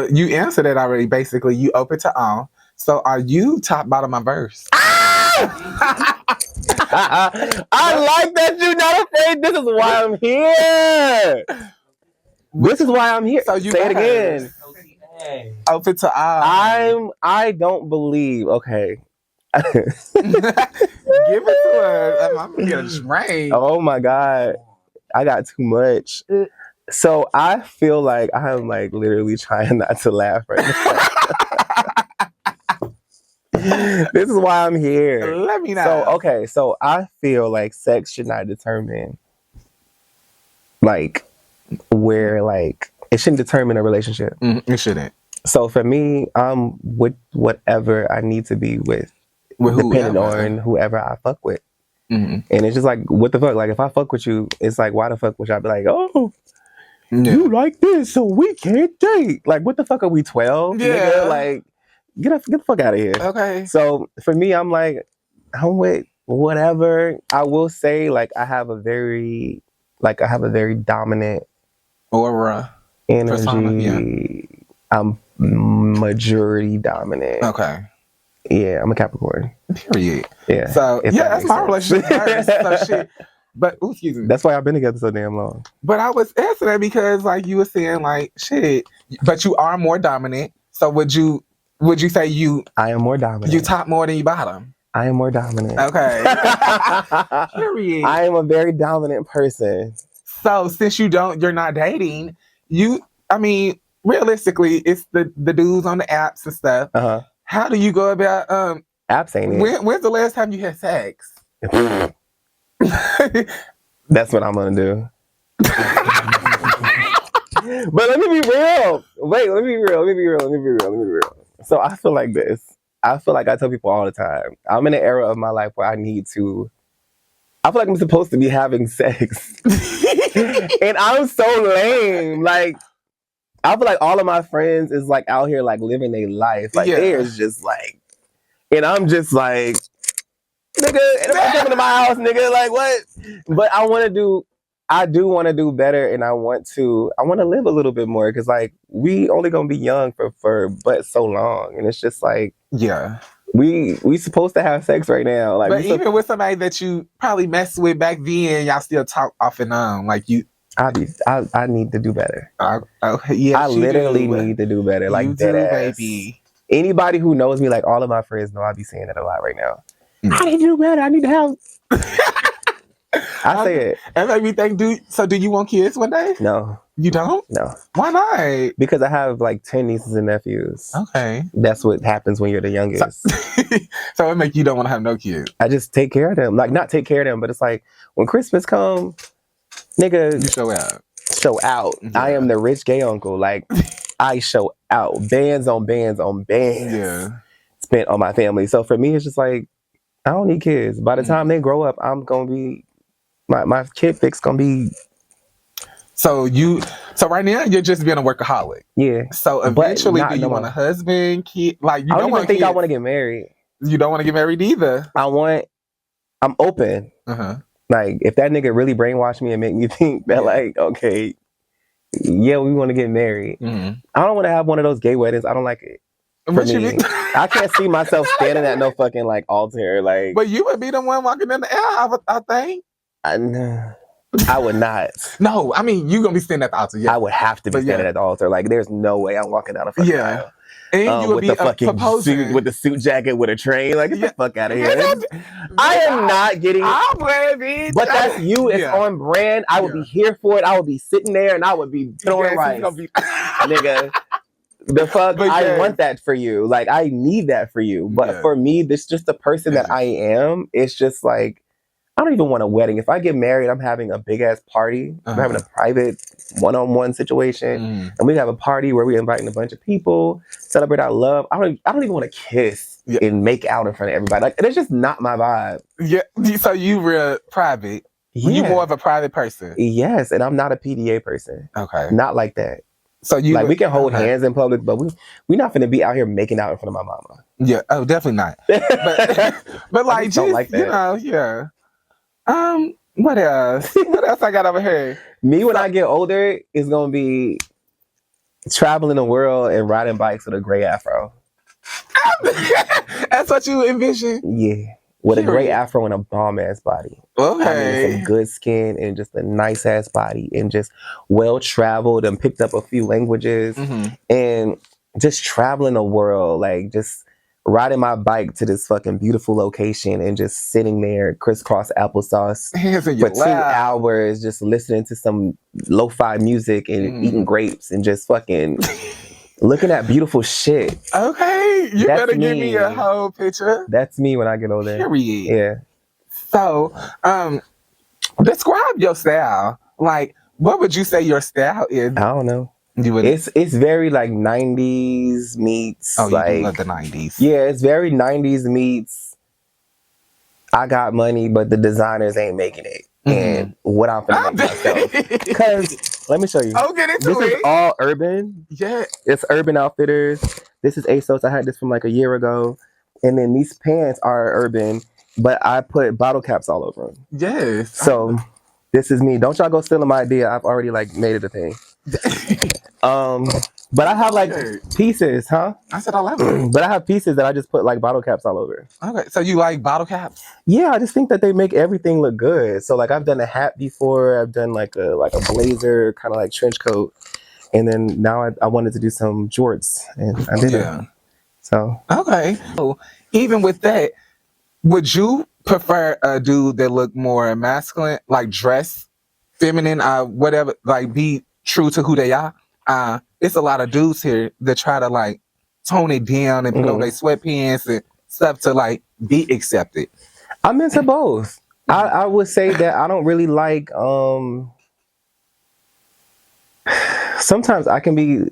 you answered it already, basically. You open to all. So, are you top, bottom, or verse? I like that you're not afraid. This is why I'm here. This is why I'm here. So you say it again. Open to all. I don't believe. Okay. Give it to us. I'm gonna get a drain. Oh my God. I got too much. So I feel like I'm like literally trying not to laugh right now. This is why I'm here. Let me know. So okay, so I feel like sex should not determine like where like it shouldn't determine a relationship. It shouldn't. So for me, I'm with whatever I need to be with depending on whoever I fuck with. And it's just like, what the fuck? Like if I fuck with you, it's like, why the fuck would I be like, oh, you like this, so we can't date? Like, what the fuck are we 12? Yeah. Nigga? Like, get the fuck out of here. Okay. So for me, I'm like, I'm with whatever. I will say, like, I have a very dominant aura energy. Persona, yeah. I'm majority dominant. Okay. Yeah, I'm a Capricorn. Period. Yeah. So yeah, that's my relationship. So shit. But excuse me. That's why I've been together so damn long. But I was asking that because like you were saying like shit. But you are more dominant. So would you say I am more dominant. You top more than you bottom? I am more dominant. Okay. Period. I am a very dominant person. So since you're not dating, realistically, it's the dudes on the apps and stuff. Uh-huh. How do you go about apps ain't it? When's the last time you had sex? That's what I'm gonna do. But let me be real. Wait, let me be real. So I feel like this. I feel like I tell people all the time, I'm in an era of my life where I feel like I'm supposed to be having sex. And I'm so lame. Like, I feel like all of my friends is like out here like living their life. Like there's just like, and I'm just like, nigga. And I'm coming to my house, nigga. Like what? But I do want to do better, and I want to live a little bit more because like we only gonna be young for but so long, and it's just like we supposed to have sex right now. Like, but even with somebody that you probably messed with back then, y'all still talk off and on. Like you, I need to do better. Yes, I literally need to do better. Like you dead do, ass. baby. Anybody who knows me, like all of my friends know I be saying that a lot right now. I need to do better. I need to have. I say it. That made me think. Do you want kids one day? No. You don't? No. Why not? Because I have like 10 nieces and nephews. Okay. That's what happens when you're the youngest. So it makes you don't want to have no kids. I just take care of them. Like not take care of them, but it's like when Christmas comes, nigga. You show out. Show out. Yeah. I am the rich gay uncle. Like I show out. Bands on bands on bands. Yeah. Spent on my family. So for me, it's just like, I don't need kids. By the time they grow up, I'm going to be, my kid fix going to be. So right now you're just being a workaholic. Yeah. So eventually, do you want a husband, kid? Like you I don't even think kids. I want to get married. You don't want to get married either. I'm open. Like if that nigga really brainwashed me and make me think that like, okay, yeah, we want to get married. I don't want to have one of those gay weddings. I don't like it. For me, I can't see myself standing at no fucking like altar. Like, but you would be the one walking in the air. I think. I would not. No, I mean you gonna be standing at the altar. Yeah. I would have to be standing at the altar. Like, there's no way I'm walking down a fucking aisle. And you would with be the fucking proposing suit, with the suit jacket with a train. Like, get the fuck out of here. I am not getting. But that's you. It's on brand. I would be here for it. I would be sitting there and I would be throwing rice, nigga. The fuck, I want that for you. Like, I need that for you. But for me, this just the person that I am. It's just like, I don't even want a wedding. If I get married, I'm having a big ass party. I'm having a private one-on-one situation, and we have a party where we're inviting a bunch of people, celebrate our love. I don't even want to kiss and make out in front of everybody. Like, it's just not my vibe. Yeah. So you real private. You more of a private person. Yes, and I'm not a PDA person. Okay, not like that. So you like we can hold hands in public, but we're not gonna be out here making out in front of my mama. Yeah. Oh, definitely not. But like, just like that. You know, yeah. What else? What else I got over here? Me, when I get older, is gonna be traveling the world and riding bikes with a gray afro. That's what you envision? Yeah. With a gray afro and a bomb ass body. Okay. I mean, some good skin and just a nice ass body and just well traveled and picked up a few languages and just traveling the world, like just riding my bike to this fucking beautiful location and just sitting there crisscross applesauce for 2 hours, just listening to some lo-fi music and eating grapes and just fucking looking at beautiful shit. Okay, you better give me a whole picture. That's me when I get older. Period. Yeah. So, describe your style. Like, what would you say your style is? I don't know. It's very like 90s meets. Oh, you like, love the 90s. Yeah, it's very 90s meets. I got money, but the designers ain't making it. And what I'm finna make myself. Because let me show you. I'll get into this is all urban. Yeah. It's Urban Outfitters. This is ASOS. I had this from like a year ago. And then these pants are urban, but I put bottle caps all over them. Yes. So this is me. Don't y'all go stealing my idea. I've already like made it a thing. But I have like pieces, huh? I said I love it. But I have pieces that I just put like bottle caps all over. Okay, so you like bottle caps? Yeah, I just think that they make everything look good. So like I've done a hat before. I've done like a blazer, kind of like trench coat, and then now I wanted to do some jorts, and I did it. So okay. So even with that, would you prefer a dude that look more masculine, like dress feminine, whatever, like be true to who they are? It's a lot of dudes here that try to like tone it down and put on their sweatpants and stuff to like be accepted. I'm into both. I would say that I don't really like sometimes I can be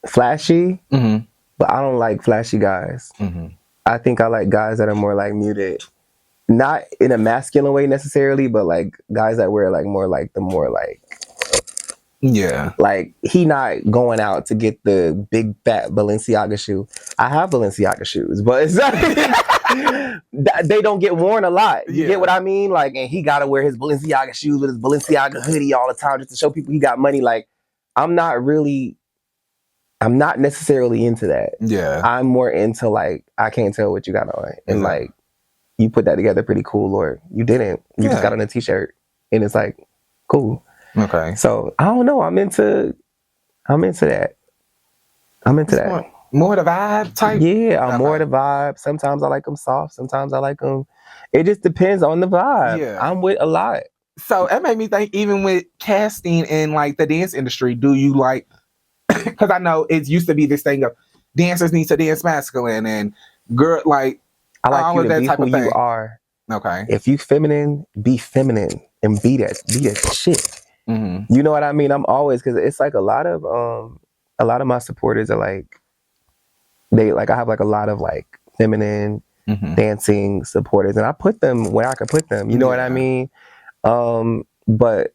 flashy, but I don't like flashy guys. I think I like guys that are more like muted. Not in a masculine way necessarily, but like guys that wear like more like like he not going out to get the big fat Balenciaga shoe. I have Balenciaga shoes, but it's not they don't get worn a lot. You Yeah. get what I mean? Like, and he gotta wear his Balenciaga shoes with his Balenciaga hoodie all the time just to show people he got money. Like, I'm not necessarily into that. Yeah. I'm more into like, I can't tell what you got on. And like, you put that together pretty cool, or you didn't. You just got on a t-shirt and it's like, cool. Okay. So I don't know. I'm into that. I'm into that. More the vibe type? Yeah, I'm more the vibe. Sometimes I like them soft. Sometimes I like them. It just depends on the vibe. Yeah. I'm with a lot. So it made me think, even with casting in like the dance industry, do you like, because I know it used to be this thing of dancers need to dance masculine and girl, like, I like all you of to that be type who of thing. you are. Okay. If you feminine, be feminine and be that shit. Mm-hmm. You know what I mean? I'm always, because it's like a lot of my supporters are like, I have like a lot of like feminine dancing supporters, and I put them where I could put them. You know what I mean? But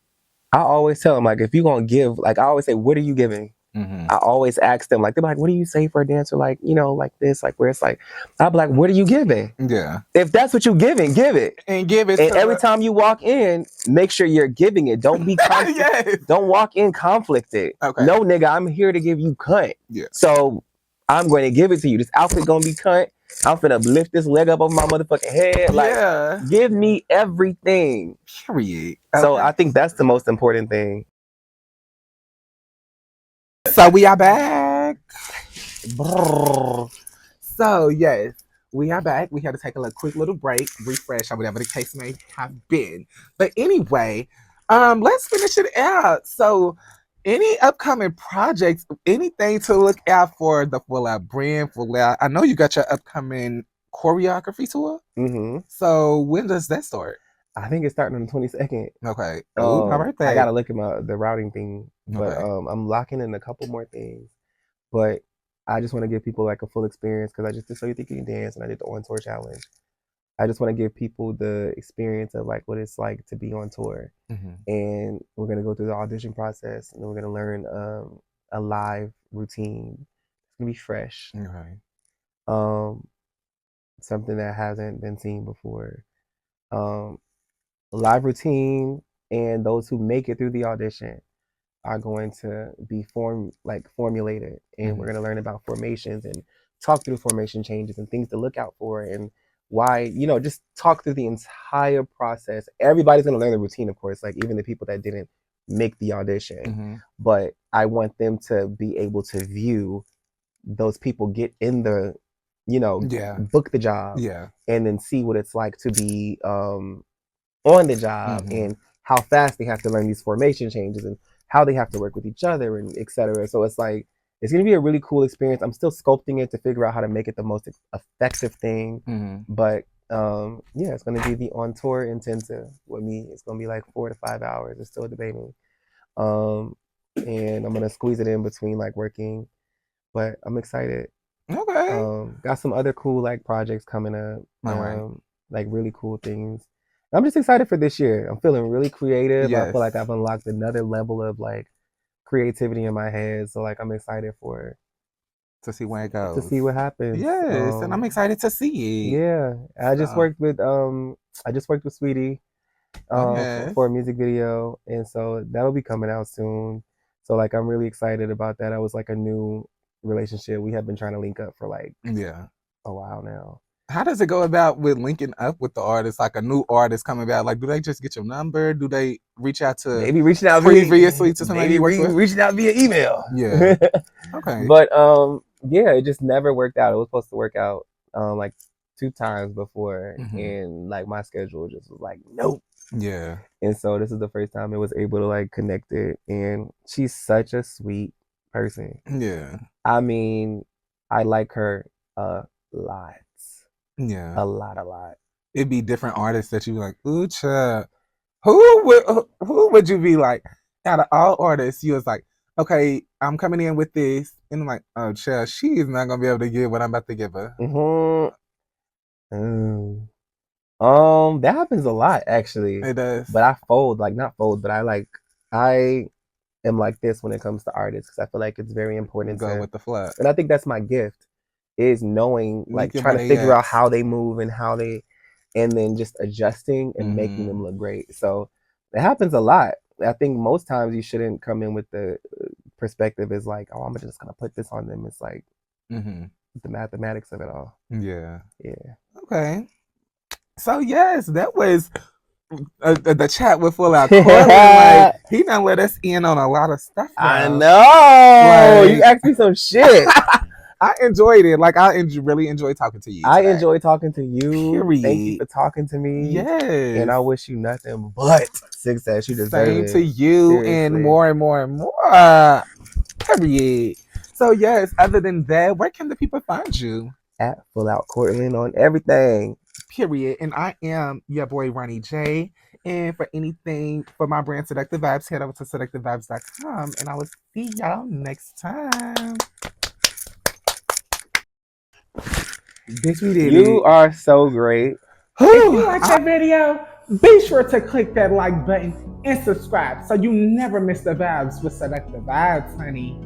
I always tell them, like, if you're gonna give, like, I always say, what are you giving? I always ask them, like, they're like, what do you say for a dancer? Like, you know, like this, like where it's like, I'll be like, what are you giving? Yeah. If that's what you're giving, give it. And give it. And every time you walk in, make sure you're giving it. Don't be Don't walk in conflicted. Okay. No, nigga, I'm here to give you cunt. Yeah. So I'm going to give it to you. This outfit gonna be cunt. I'm finna lift this leg up over my motherfucking head. Like, give me everything. Period. So I think that's the most important thing. So we are back. Brrr. So yes, we are back. We had to take a quick little break, refresh, or whatever the case may have been. But anyway, let's finish it out. So, any upcoming projects, anything to look out for the Fullout brand, Fullout? I know you got your upcoming choreography tour. Mm-hmm. So when does that start? I think it's starting on the 22nd. Okay. Oh, my birthday. I gotta look at the routing thing, but I'm locking in a couple more things. But I just want to give people like a full experience, because I just did So You Think You Can Dance and I did the on tour challenge. I just want to give people the experience of like what it's like to be on tour, and we're gonna go through the audition process, and then we're gonna learn a live routine. It's gonna be fresh. Okay. Something that hasn't been seen before. Live routine, and those who make it through the audition are going to be formulated, and we're going to learn about formations and talk through formation changes and things to look out for, and why, you know, just talk through the entire process. Everybody's going to learn the routine, of course, like even the people that didn't make the audition, but I want them to be able to view those people get in the, you know, book the job, and then see what it's like to be on the job, and how fast they have to learn these formation changes and how they have to work with each other, and etc. So it's like, it's going to be a really cool experience. I'm still sculpting it to figure out how to make it the most effective thing. But yeah, it's going to be the on tour intensive with me. It's going to be like 4 to 5 hours. It's still debating. And I'm going to squeeze it in between like working, but I'm excited. Okay. Got some other cool like projects coming up. Like really cool things. I'm just excited for this year. I'm feeling really creative. I feel like I've unlocked another level of like creativity in my head. So like I'm excited to see where it goes. To see what happens. Yes, and I'm excited to see it. Yeah. I just worked with SYTYCD for a music video, and so that'll be coming out soon. So like I'm really excited about that. I was like a new relationship. We have been trying to link up for like a while now. How does it go about with linking up with the artist? Like a new artist coming about, like do they just get your number? Do they reach out to maybe reaching out previously to somebody? Maybe reaching out via email. Yeah. Okay. But yeah, it just never worked out. It was supposed to work out like 2 times before, and like my schedule just was like nope. Yeah. And so this is the first time it was able to like connect it, and she's such a sweet person. Yeah. I mean, I like her a lot. Yeah. A lot. It'd be different artists that you be like, ooh, child. Who would you be like, out of all artists, you was like, okay, I'm coming in with this, and I'm like, oh, child, she is not gonna be able to give what I'm about to give her. That happens a lot, actually. It does. But I not fold, but I am like this when it comes to artists, because I feel like it's very important to go with the flow. And I think that's my gift. is knowing, like trying to figure out how they move and how they, and then just adjusting and making them look great. So it happens a lot. I think most times you shouldn't come in with the perspective is like, oh, I'm just gonna put this on them. It's like the mathematics of it all. Yeah. Okay. So yes, that was the chat with Fullout Cortland. Like, he done let us in on a lot of stuff now. I know. Like, you asked me some shit. I enjoyed it. Like, really enjoyed talking to you today. I enjoy talking to you. Period. Thank you for talking to me. Yes. And I wish you nothing but success. You deserve it. Same to you. Seriously. And more and more and more. Period. So yes, other than that, where can the people find you? At Fullout Cortland on everything. Period. And I am your boy Ronnie J. And for anything for my brand Seductive Vibes, head over to seductivevibes.com. And I will see y'all next time. Bitch, we did You are so great. If you like that video, be sure to click that like button and subscribe so you never miss the vibes with Seductive Vibes, honey.